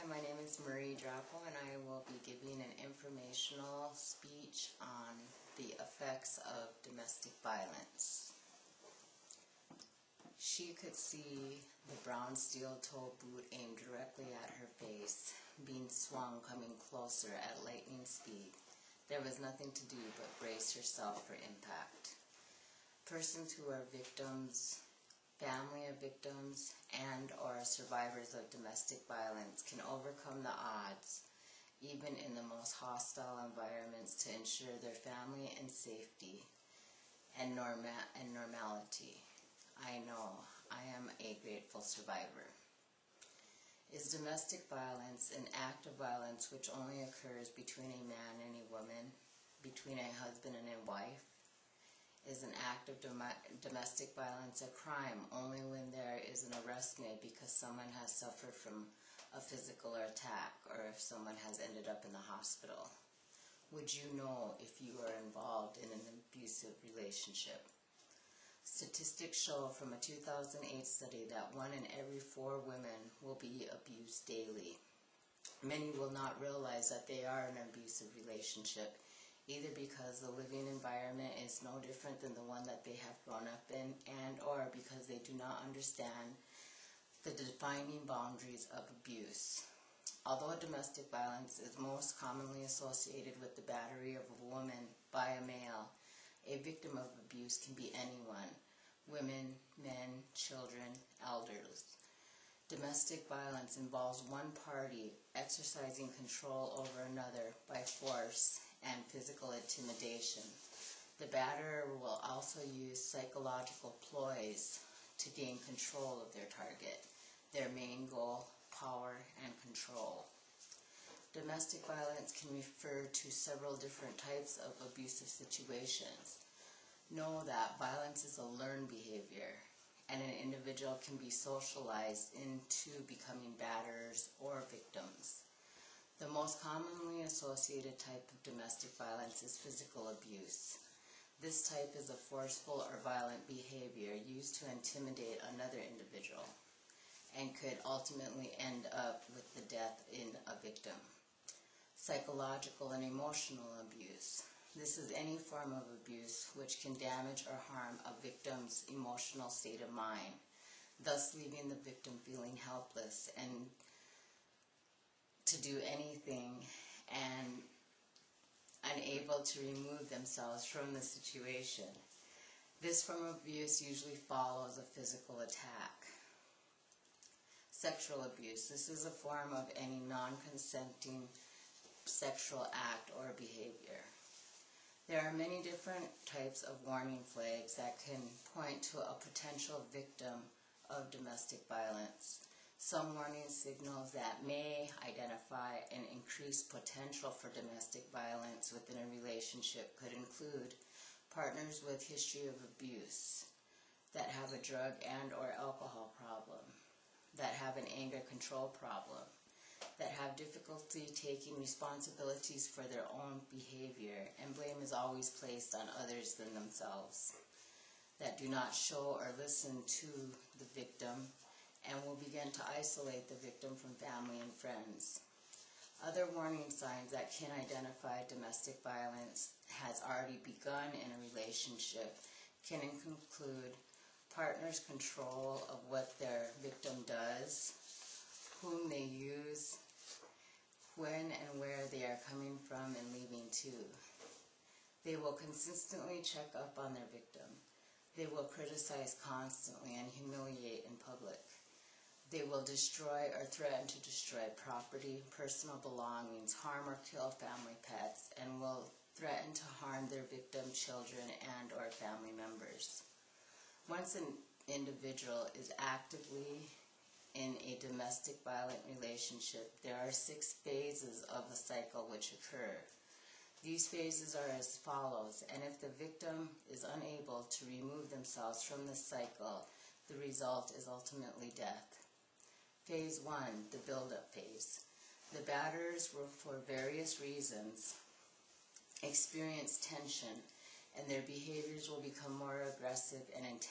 my name is Drapeau, and I will be giving an informational speech on the effects of domestic violence. She could see the brown steel-toe boot aimed directly at her face, being swung coming closer at lightning speed. There was nothing to do but brace herself for impact. Persons who are victims, family of victims, and or survivors of domestic violence can overcome the odds, even in the most hostile environments, to ensure their family and safety and normality. I know I am a grateful survivor. Is domestic violence an act of violence which only occurs between a man and a woman, between a husband and a wife? Is an act of domestic violence a crime only when there is an arrest made because someone has suffered from a physical attack, or if someone has ended up in the hospital? Would you know if you are involved in an abusive relationship? Statistics show from a 2008 study that 1 in every 4 women will be abused daily. Many will not realize that they are in an abusive relationship, either because the living environment is no different than the one that they have grown up in, and or because they do not understand the defining boundaries of abuse. Although domestic violence is most commonly associated with the battery of a woman by a male, a victim of abuse can be anyone: women, men, children, elders. Domestic violence involves one party exercising control over another by force and physical intimidation. The batterer will also use psychological ploys to gain control of their target, their main goal: power and control. Domestic violence can refer to several different types of abusive situations. Know that violence is a learned behavior, and an individual can be socialized into becoming batterers or victims. The most commonly associated type of domestic violence is physical abuse. This type is a forceful or violent behavior used to intimidate another individual and could ultimately end up with the death in a victim. Psychological and emotional abuse. This is any form of abuse which can damage or harm a victim's emotional state of mind, thus leaving the victim feeling helpless and to do anything and unable to remove themselves from the situation. This form of abuse usually follows a physical attack. Sexual abuse. This is a form of any non-consenting sexual act or behavior. There are many different types of warning flags that can point to a potential victim of domestic violence. Some warning signals that may identify an increased potential for domestic violence within a relationship could include partners with history of abuse, that have a drug and or alcohol problem, that have an anger control problem, that have difficulty taking responsibilities for their own behavior, and blame is always placed on others than themselves, that do not show or listen to the victim, and will begin to isolate the victim from family and friends. Other warning signs that can identify domestic violence has already begun in a relationship can include partners' control of what their victim does, whom they use, when and where they are coming from and leaving to. They will consistently check up on their victim. They will criticize constantly and humiliate in public. They will destroy or threaten to destroy property, personal belongings, harm or kill family pets, and will threaten to harm their victim children and or family members. Once an individual is actively in a domestic violent relationship, there are 6 phases of the cycle which occur. These phases are as follows, and if the victim is unable to remove themselves from the cycle, the result is ultimately death. Phase 1, the build-up phase. The batterers will, for various reasons, experience tension, and their behaviors will become more aggressive and intense.